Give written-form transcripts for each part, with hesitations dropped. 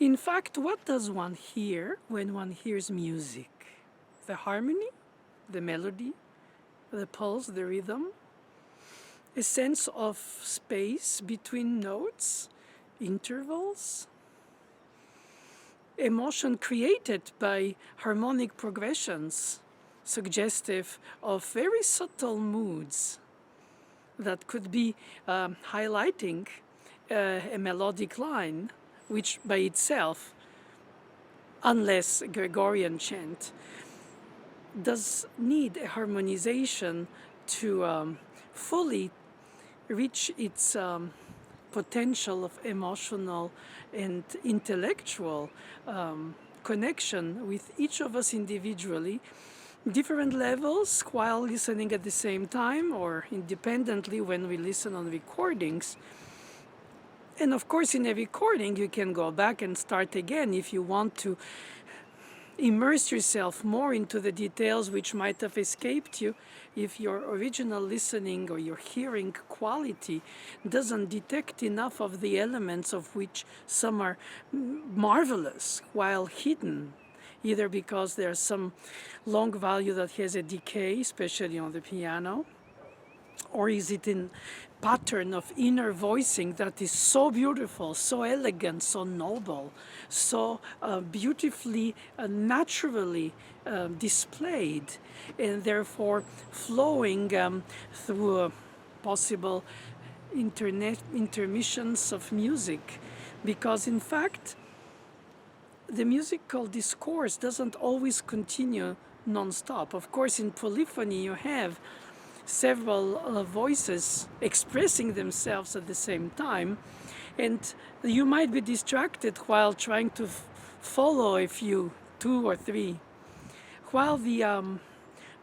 In fact, what does one hear when one hears music? The harmony, the melody, the pulse, the rhythm, a sense of space between notes, intervals, emotion created by harmonic progressions, suggestive of very subtle moods that could be highlighting a melodic line, which by itself, unless Gregorian chant, does need a harmonization to fully reach its potential of emotional and intellectual connection with each of us individually, different levels while listening at the same time or independently when we listen on recordings. And of course, in a recording, you can go back and start again if you want to immerse yourself more into the details which might have escaped you if your original listening or your hearing quality doesn't detect enough of the elements of which some are marvelous while hidden, either because there's some long value that has a decay, especially on the piano, or is it in pattern of inner voicing that is so beautiful, so elegant, so noble, so beautifully, naturally displayed, and therefore flowing through possible intermissions of music, because in fact the musical discourse doesn't always continue non-stop. Of course, in polyphony you have several voices expressing themselves at the same time, and you might be distracted while trying to follow a few, two or three, while the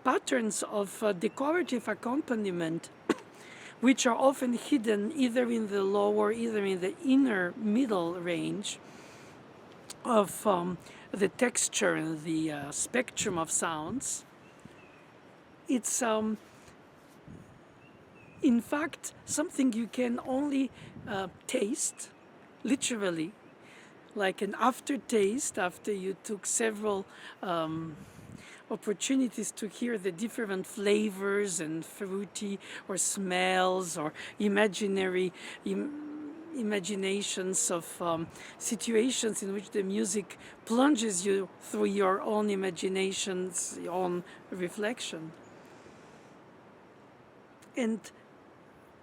patterns of decorative accompaniment, which are often hidden either in the lower, either in the inner middle range of the texture and the spectrum of sounds, it's in fact something you can only taste, literally, like an aftertaste after you took several opportunities to hear the different flavors and fruity or smells or imaginations of situations in which the music plunges you through your own imaginations, your own reflection. And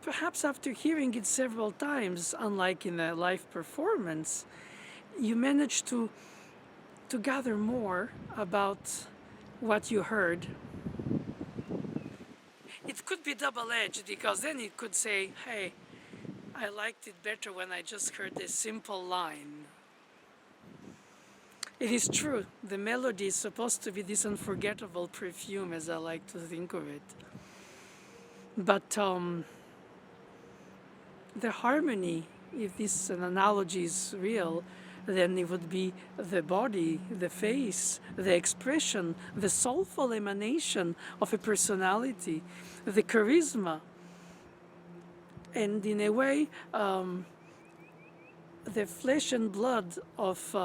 perhaps after hearing it several times, unlike in a live performance, you manage to gather more about what you heard. It could be double-edged, because then it could say, hey, I liked it better when I just heard a simple line. It is true, the melody is supposed to be this unforgettable perfume, as I like to think of it. But the harmony, if this analogy is real, then it would be the body, the face, the expression, the soulful emanation of a personality, the charisma. And in a way, the flesh and blood of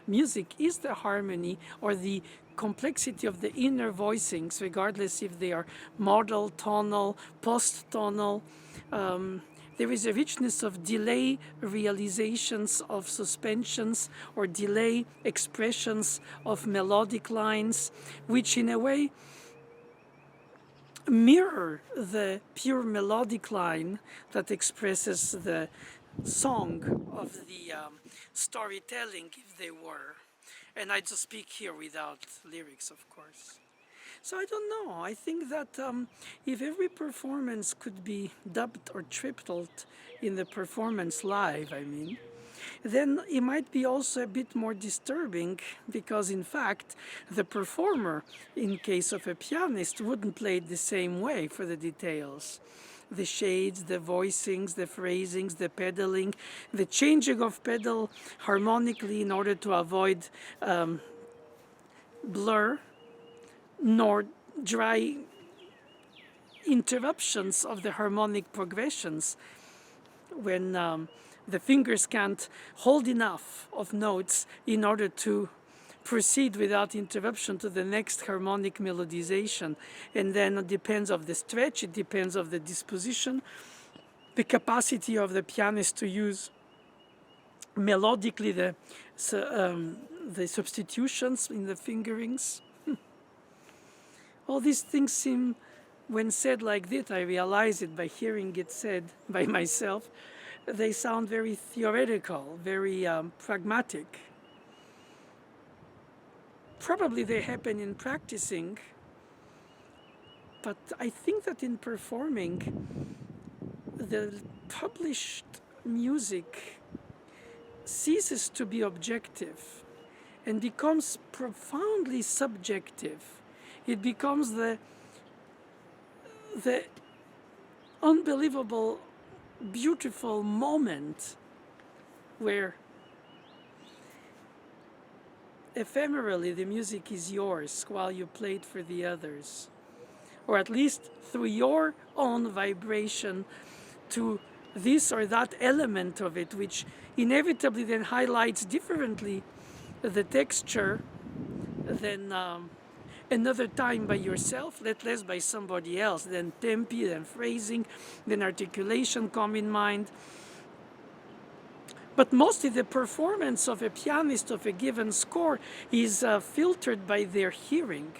music is the harmony or the complexity of the inner voicings, regardless if they are modal, tonal, post-tonal. There is a richness of delay realizations of suspensions or delay expressions of melodic lines, which in a way mirror the pure melodic line that expresses the song of the storytelling, if they were. And I just speak here without lyrics, of course. So I don't know. I think that if every performance could be dubbed or tripled in the performance live, then it might be also a bit more disturbing, because in fact the performer, in case of a pianist, wouldn't play it the same way for the details. The shades, the voicings, the phrasings, the pedaling, the changing of pedal harmonically in order to avoid blur, nor dry interruptions of the harmonic progressions when the fingers can't hold enough of notes in order to proceed without interruption to the next harmonic melodization. And then it depends of the stretch, it depends of the disposition, the capacity of the pianist to use melodically the substitutions in the fingerings. All these things seem, when said like this, I realize it by hearing it said by myself, they sound very theoretical, very pragmatic. Probably they happen in practicing, but I think that in performing, the published music ceases to be objective and becomes profoundly subjective. It becomes the unbelievable, beautiful moment where ephemerally the music is yours while you play it for the others, or at least through your own vibration to this or that element of it, which inevitably then highlights differently the texture than another time by yourself, let less by somebody else. Then tempi, then phrasing, then articulation come in mind. But mostly the performance of a pianist of a given score is filtered by their hearing,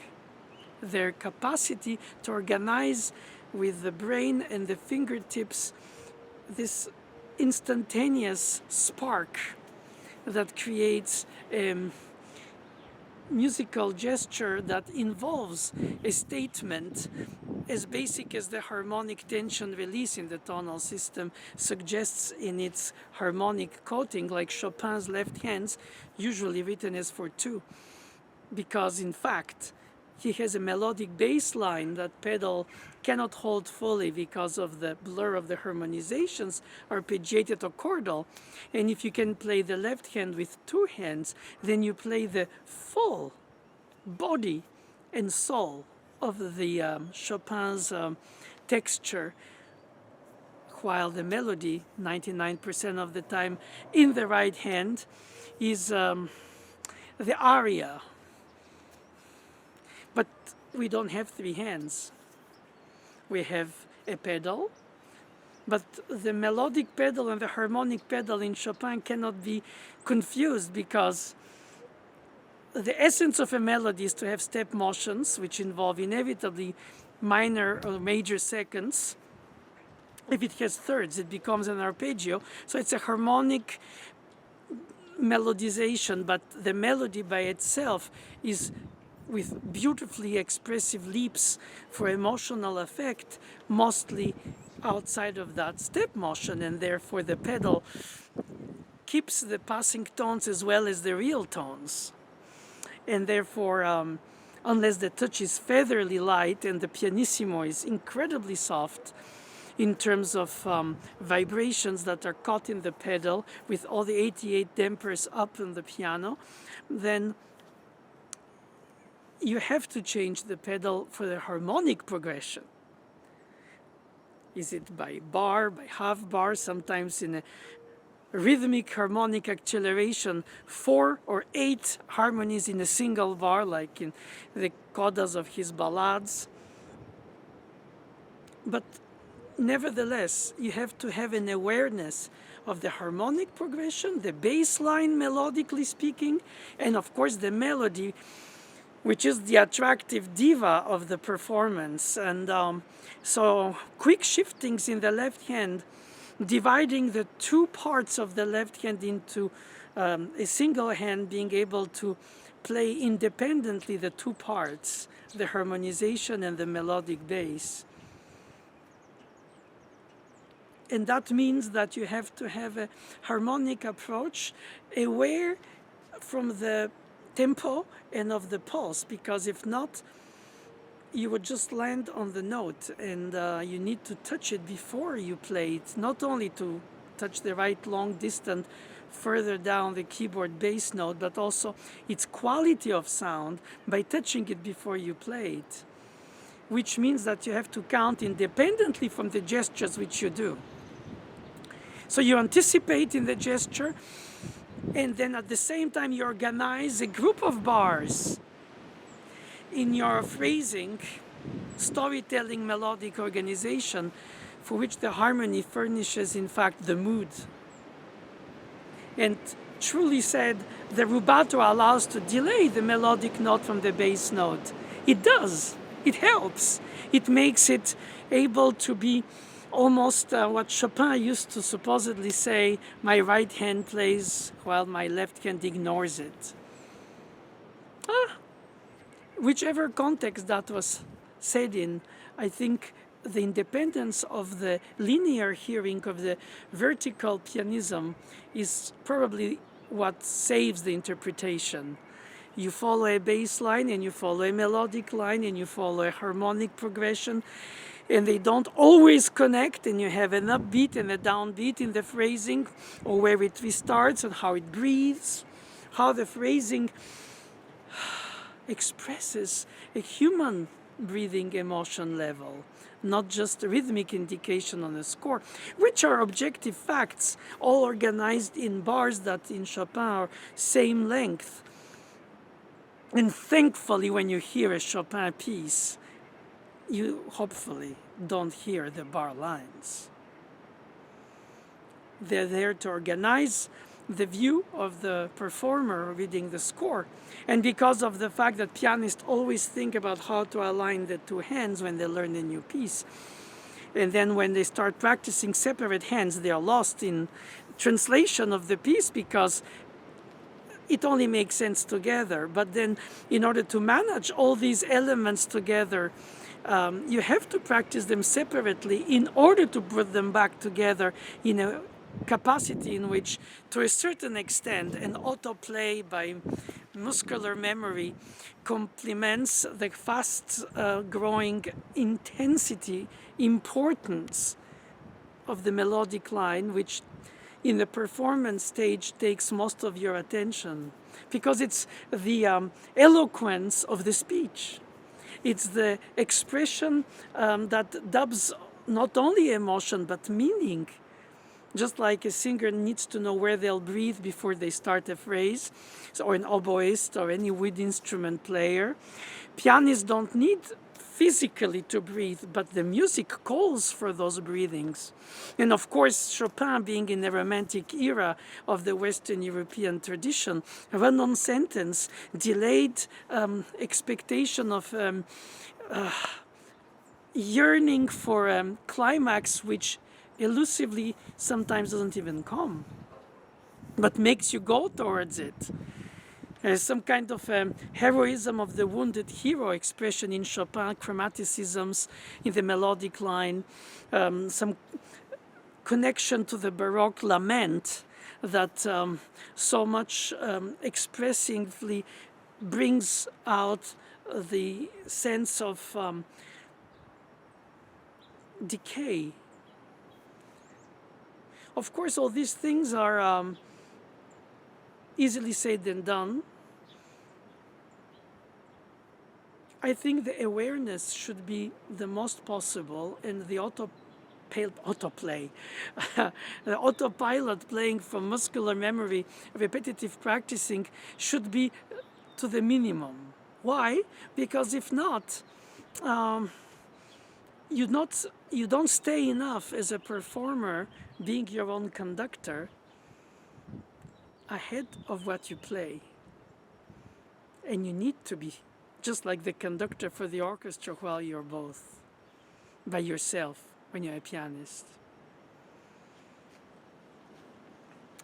their capacity to organize with the brain and the fingertips this instantaneous spark that creates musical gesture that involves a statement as basic as the harmonic tension release in the tonal system suggests in its harmonic coating, like Chopin's left hands, usually written as for two, because in fact he has a melodic bass line that pedal cannot hold fully because of the blur of the harmonizations, arpeggiated or chordal. And if you can play the left hand with two hands, then you play the full body and soul of the Chopin's texture, while the melody, 99% of the time in the right hand, is the aria. But we don't have three hands. We have a pedal, but the melodic pedal and the harmonic pedal in Chopin cannot be confused, because the essence of a melody is to have step motions, which involve inevitably minor or major seconds. If it has thirds, it becomes an arpeggio. So it's a harmonic melodization, but the melody by itself is with beautifully expressive leaps for emotional effect, mostly outside of that step motion, and therefore the pedal keeps the passing tones as well as the real tones. And therefore, unless the touch is featherly light and the pianissimo is incredibly soft in terms of vibrations that are caught in the pedal with all the 88 dampers up on the piano, then you have to change the pedal for the harmonic progression. Is it by bar, by half bar, sometimes in a rhythmic harmonic acceleration, 4 or 8 harmonies in a single bar, like in the codas of his ballades. But nevertheless, you have to have an awareness of the harmonic progression, the bass line melodically speaking, and of course the melody, which is the attractive diva of the performance. And so quick shiftings in the left hand, dividing the two parts of the left hand into a single hand, being able to play independently the two parts, the harmonization and the melodic bass. And that means that you have to have a harmonic approach, aware from the tempo and of the pulse, because if not, you would just land on the note, and you need to touch it before you play it, not only to touch the right long distance further down the keyboard bass note, but also its quality of sound by touching it before you play it, which means that you have to count independently from the gestures which you do. So you anticipate in the gesture, and then at the same time you organize a group of bars in your phrasing, storytelling, melodic organization, for which the harmony furnishes, in fact, the mood. And truly said, the rubato allows to delay the melodic note from the bass note. It does. It helps. It makes it able to be almost what Chopin used to supposedly say, my right hand plays while my left hand ignores it. Whichever context that was said in, I think the independence of the linear hearing of the vertical pianism is probably what saves the interpretation. You follow a bass line and you follow a melodic line and you follow a harmonic progression, and they don't always connect, and you have an upbeat and a downbeat in the phrasing, or where it restarts and how it breathes, how the phrasing expresses a human breathing emotion level, not just a rhythmic indication on a score, which are objective facts, all organized in bars that in Chopin are same length. And thankfully, when you hear a Chopin piece, you hopefully don't hear the bar lines. They're there to organize the view of the performer reading the score. And because of the fact that pianists always think about how to align the two hands when they learn a new piece, and then when they start practicing separate hands, they are lost in translation of the piece because it only makes sense together. But then, in order to manage all these elements together, you have to practice them separately in order to put them back together in a capacity in which, to a certain extent, an autoplay by muscular memory complements the fast growing intensity, importance of the melodic line, which in the performance stage takes most of your attention, because it's the eloquence of the speech. It's the expression that dubs not only emotion but meaning. Just like a singer needs to know where they'll breathe before they start a phrase, or an oboist or any wood instrument player, pianists don't need physically to breathe, but the music calls for those breathings. And of course, Chopin, being in the Romantic era of the Western European tradition, run-on sentence, delayed expectation of yearning for climax, which elusively sometimes doesn't even come, but makes you go towards it. There's some kind of heroism of the wounded hero expression in Chopin chromaticisms in the melodic line, some connection to the Baroque lament that so much expressively brings out the sense of decay. Of course, all these things are easily said than done. I think the awareness should be the most possible, and the autoplay, the autopilot playing from muscular memory, repetitive practicing should be to the minimum. Why? Because if not, you don't stay enough as a performer, being your own conductor, ahead of what you play. And you need to be just like the conductor for the orchestra while you're both by yourself when you're a pianist.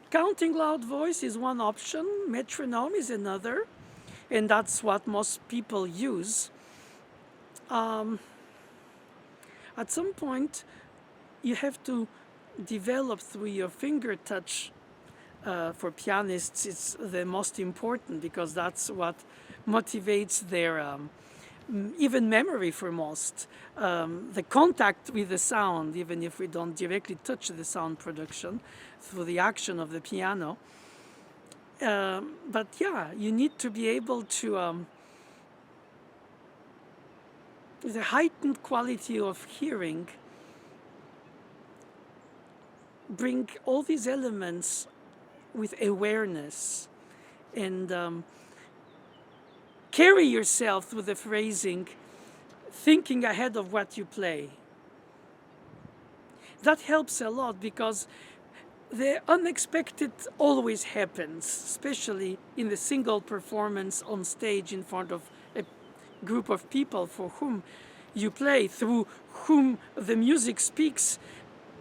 Counting loud voice is one option, metronome is another, and that's what most people use. At some point, you have to develop through your finger touch. For pianists, it's the most important because that's what motivates their even memory for most. The contact with the sound, even if we don't directly touch the sound production through the action of the piano. But yeah, you need to be able to, the heightened quality of hearing bring all these elements with awareness and carry yourself through the phrasing, thinking ahead of what you play. That helps a lot because the unexpected always happens, especially in the single performance on stage in front of a group of people for whom you play, through whom the music speaks,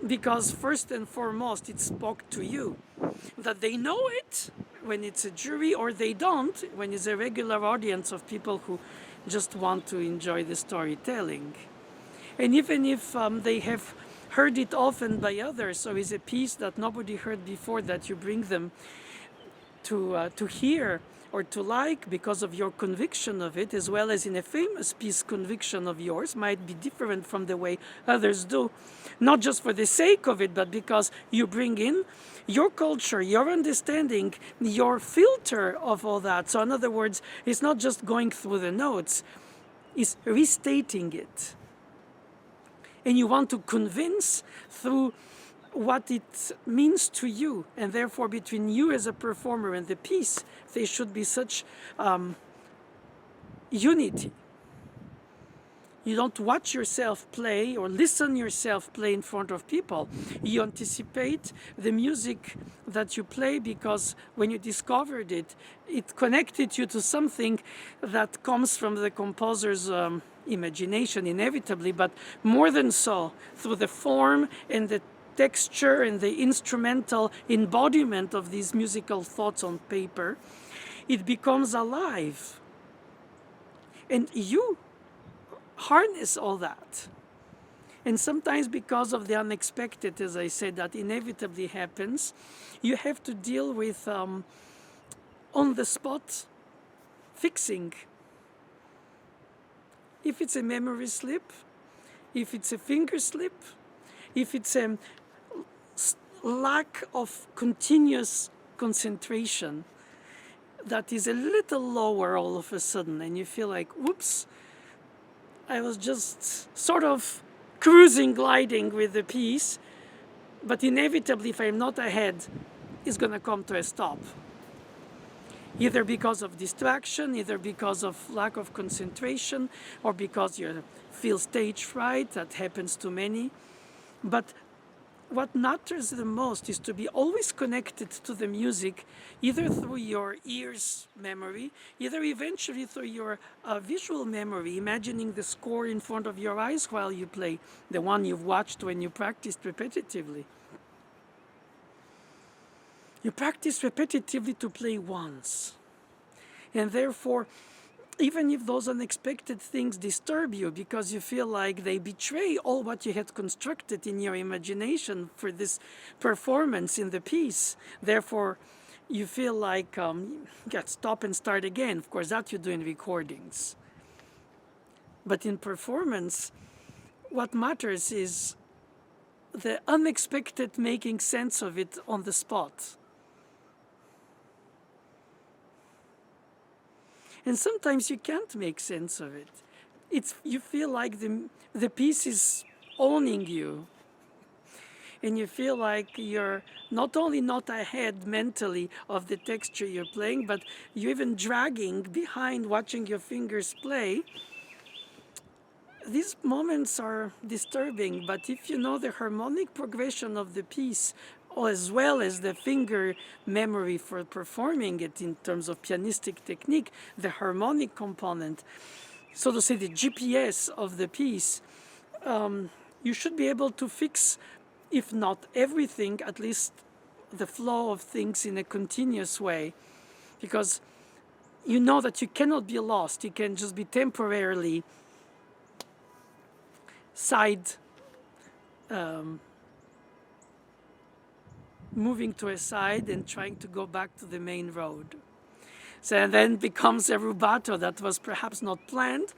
because first and foremost it spoke to you. That they know it when it's a jury, or they don't when it's a regular audience of people who just want to enjoy the storytelling. And even if they have heard it often by others, so it's a piece that nobody heard before that you bring them to hear or to like because of your conviction of it, as well as in a famous piece, conviction of yours might be different from the way others do, not just for the sake of it, but because you bring in your culture, your understanding, your filter of all that. So in other words, it's not just going through the notes, it's restating it. And you want to convince through what it means to you, and therefore between you as a performer and the piece there should be such unity. You don't watch yourself play or listen yourself play in front of people. You anticipate the music that you play because when you discovered it, it connected you to something that comes from the composer's imagination inevitably, but more than so, through the form and the texture and the instrumental embodiment of these musical thoughts on paper, it becomes alive. And you harness all that. And sometimes because of the unexpected, as I said, that inevitably happens, you have to deal with on the spot fixing. If it's a memory slip, if it's a finger slip, if it's a lack of continuous concentration that is a little lower all of a sudden, and you feel like, whoops, I was just sort of cruising, gliding with the piece, but inevitably, if I'm not ahead, it's going to come to a stop. Either because of distraction, either because of lack of concentration, or because you feel stage fright. That happens to many. But what matters the most is to be always connected to the music, either through your ears memory, either eventually through your visual memory, imagining the score in front of your eyes while you play, the one you've watched when you practiced repetitively. You practice repetitively to play once. And therefore, even if those unexpected things disturb you because you feel like they betray all what you had constructed in your imagination for this performance in the piece, therefore you feel like you got stop and start again. Of course, that you do in recordings. But in performance, what matters is the unexpected making sense of it on the spot. And sometimes you can't make sense of it. You feel like the piece is owning you. And you feel like you're not only not ahead mentally of the texture you're playing, but you're even dragging behind watching your fingers play. These moments are disturbing, but if you know the harmonic progression of the piece, as well as the finger memory for performing it in terms of pianistic technique, the harmonic component, so to say the GPS of the piece, you should be able to fix, if not everything, at least the flow of things in a continuous way. Because you know that you cannot be lost. You can just be temporarily moving to a side and trying to go back to the main road. So and then becomes a rubato that was perhaps not planned,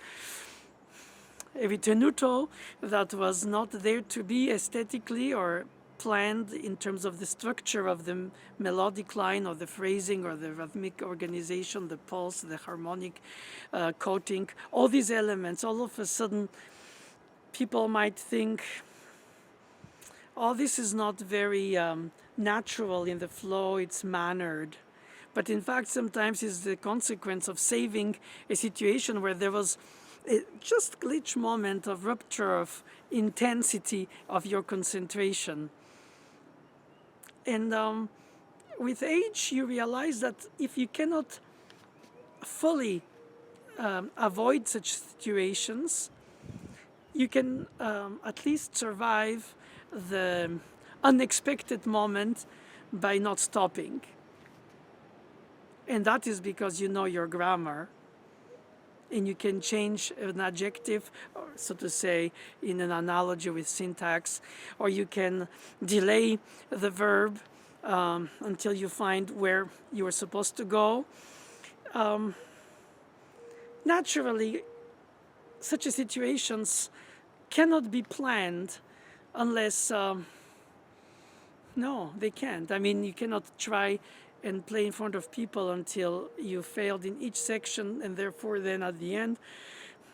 a ritenuto that was not there to be aesthetically or planned in terms of the structure of the melodic line or the phrasing or the rhythmic organization, the pulse, the harmonic coating, all these elements. All of a sudden, people might think, all this is not very natural in the flow, it's mannered. But in fact, sometimes it's the consequence of saving a situation where there was a just glitch moment of rupture of intensity of your concentration. And with age, you realize that if you cannot fully avoid such situations, you can at least survive the unexpected moment by not stopping. And that is because you know your grammar and you can change an adjective, so to say, in an analogy with syntax, or you can delay the verb until you find where you are supposed to go. Naturally, such situations cannot be planned unless, no, they can't. I mean, you cannot try and play in front of people until you failed in each section, and therefore then at the end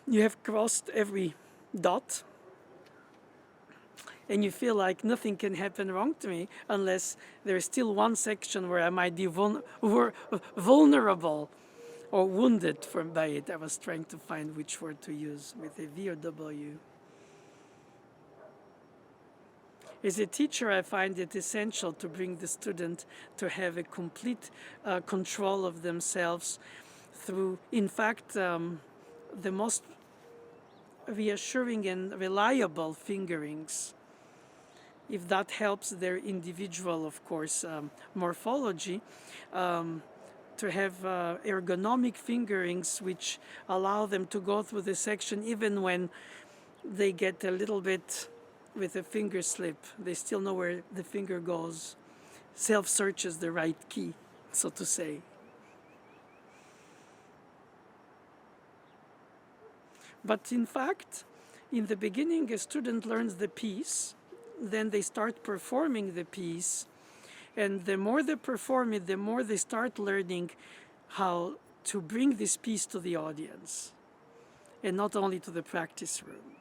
you have crossed every dot and you feel like nothing can happen wrong to me unless there is still one section where I might be vulnerable or wounded by it. I was trying to find which word to use with a V or W. As a teacher, I find it essential to bring the student to have a complete control of themselves through, in fact, the most reassuring and reliable fingerings. If that helps their individual, of course, morphology, to have ergonomic fingerings which allow them to go through the section even when they get a little bit with a finger slip. They still know where the finger goes. Self-search is the right key, so to say. But in fact, in the beginning, a student learns the piece, then they start performing the piece, and the more they perform it, the more they start learning how to bring this piece to the audience, and not only to the practice room.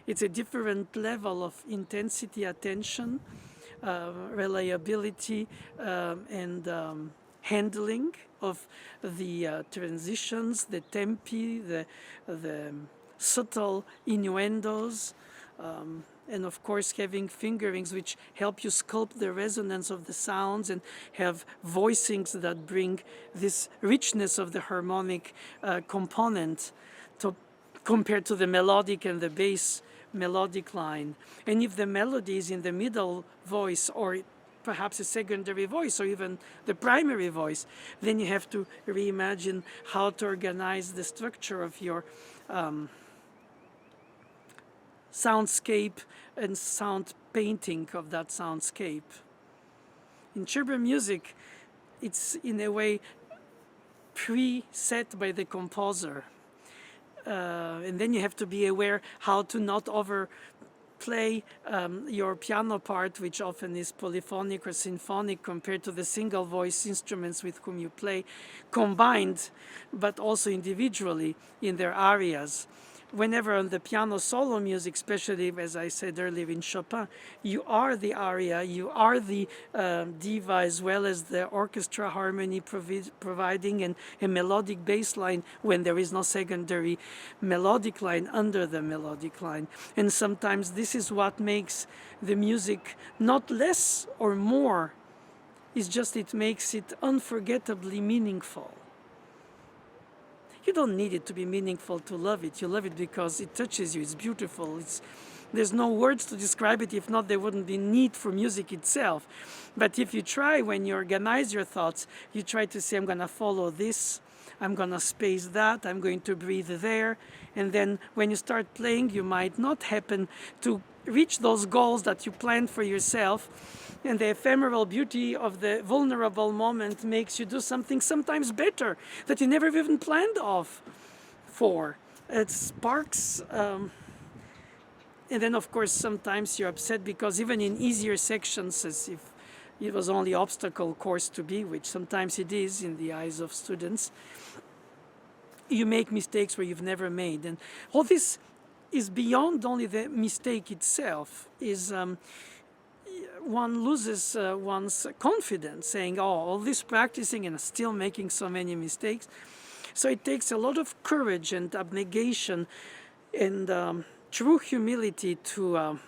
It's a different level of intensity, attention, reliability, and handling of the transitions, the tempi, the subtle innuendos, and of course having fingerings which help you sculpt the resonance of the sounds and have voicings that bring this richness of the harmonic component compared to the melodic and the bass melodic line. And if the melody is in the middle voice or perhaps a secondary voice or even the primary voice, then you have to reimagine how to organize the structure of your soundscape and sound painting of that soundscape. In chamber music, it's in a way preset by the composer. And then you have to be aware how to not overplay your piano part, which often is polyphonic or symphonic compared to the single voice instruments with whom you play, combined but also individually in their arias. Whenever on the piano solo music, especially as I said earlier in Chopin, you are the aria, you are the diva as well as the orchestra harmony providing a melodic bass line when there is no secondary melodic line under the melodic line. And sometimes this is what makes the music not less or more, it's just it makes it unforgettably meaningful. You don't need it to be meaningful to love it. You love it because it touches you. It's beautiful. There's no words to describe it. If not, there wouldn't be need for music itself. But if you try, when you organize your thoughts, you try to say, I'm going to follow this. I'm going to space that. I'm going to breathe there. And then when you start playing, you might not happen to reach those goals that you planned for yourself. And the ephemeral beauty of the vulnerable moment makes you do something sometimes better that you never even planned for. It sparks, and then of course sometimes you're upset because even in easier sections, as if it was only obstacle course to be, which sometimes it is in the eyes of students, you make mistakes where you've never made. And all this is beyond only the mistake itself. Is one loses one's confidence, saying, "Oh, all this practicing and still making so many mistakes." So it takes a lot of courage and abnegation and true humility to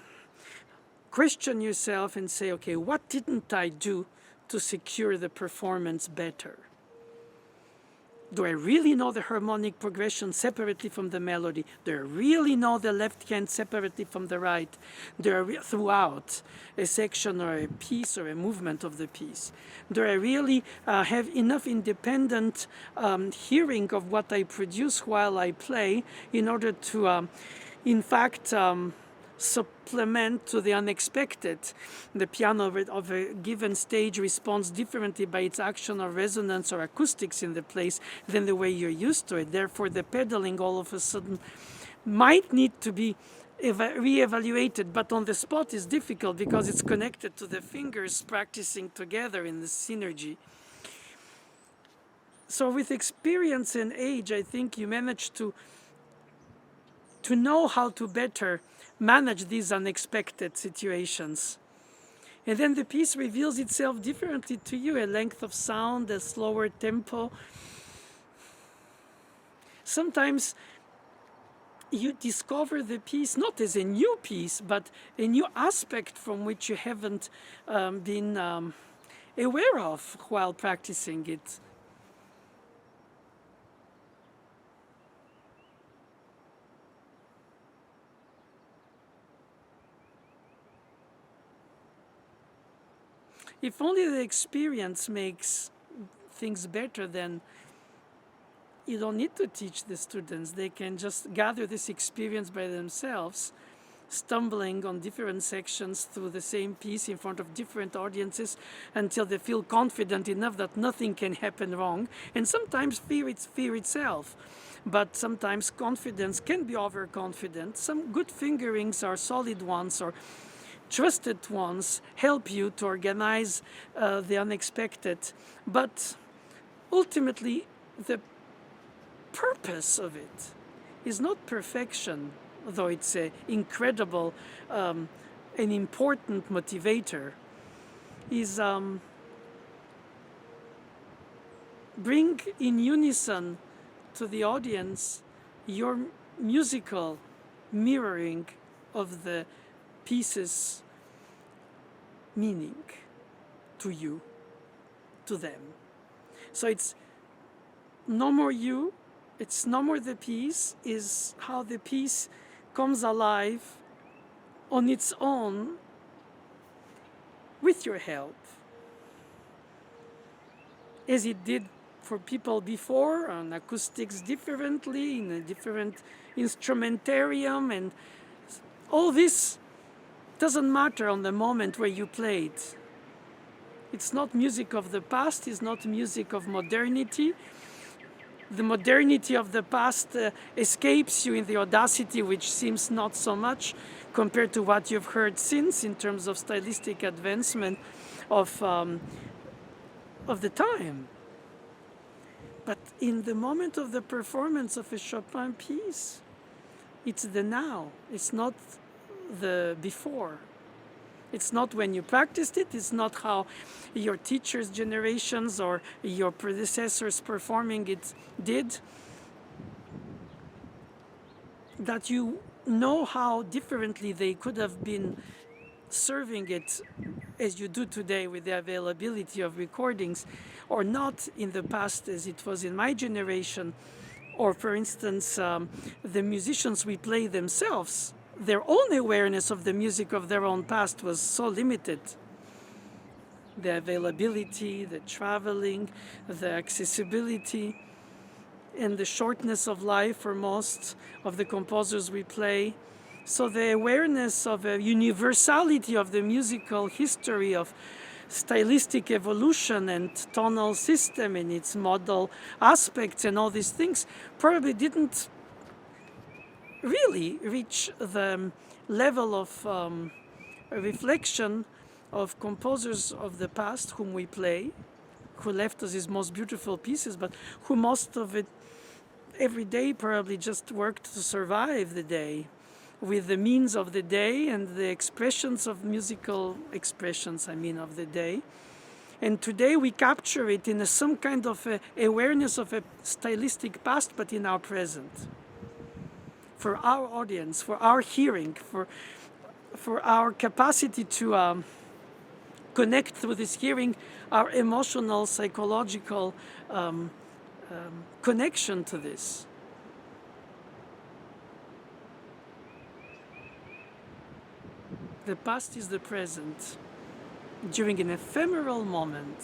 question yourself and say, "Okay, what didn't I do to secure the performance better? Do I really know the harmonic progression separately from the melody? Do I really know the left hand separately from the right? Do I throughout a section or a piece or a movement of the piece? Do I really have enough independent hearing of what I produce while I play in order to, in fact, supplement to the unexpected? The piano of a given stage responds differently by its action or resonance or acoustics in the place than the way you're used to it. Therefore, the pedaling all of a sudden might need to be re-evaluated, but on the spot is difficult because it's connected to the fingers practicing together in the synergy. So with experience and age, I think you manage to know how to better manage these unexpected situations. And then the piece reveals itself differently to you, a length of sound, a slower tempo. Sometimes you discover the piece not as a new piece, but a new aspect from which you haven't been aware of while practicing it. If only the experience makes things better, then you don't need to teach the students. They can just gather this experience by themselves, stumbling on different sections through the same piece in front of different audiences until they feel confident enough that nothing can happen wrong. And sometimes fear itself. But sometimes confidence can be overconfident. Some good fingerings or solid ones or trusted ones help you to organize the unexpected. But ultimately, the purpose of it is not perfection, though it's an incredible, an important motivator, is bring in unison to the audience your musical mirroring of the piece's meaning to you, to them. So it's no more you, it's no more the piece, is how the piece comes alive on its own with your help, as it did for people before, on acoustics differently, in a different instrumentarium, and all this doesn't matter on the moment where you play it. It's not music of the past, it's not music of modernity. The modernity of the past escapes you in the audacity, which seems not so much compared to what you've heard since in terms of stylistic advancement of the time. But in the moment of the performance of a Chopin piece, it's the now, it's not the before. It's not when you practiced it, it's not how your teachers' generations or your predecessors performing it did. That you know how differently they could have been serving it as you do today with the availability of recordings, or not in the past as it was in my generation, or for instance, the musicians we play themselves. Their own awareness of the music of their own past was so limited. The availability, the traveling, the accessibility, and the shortness of life for most of the composers we play. So the awareness of a universality of the musical history of stylistic evolution and tonal system and its modal aspects and all these things probably didn't really reach the level of reflection of composers of the past whom we play, who left us his most beautiful pieces, but who most of it every day probably just worked to survive the day. with the means of the day and the expressions of musical expressions, of the day. And today we capture it in some kind of awareness of a stylistic past, but in our present. For our audience, for our hearing, for our capacity to connect through this hearing, our emotional, psychological connection to this. The past is the present during an ephemeral moment.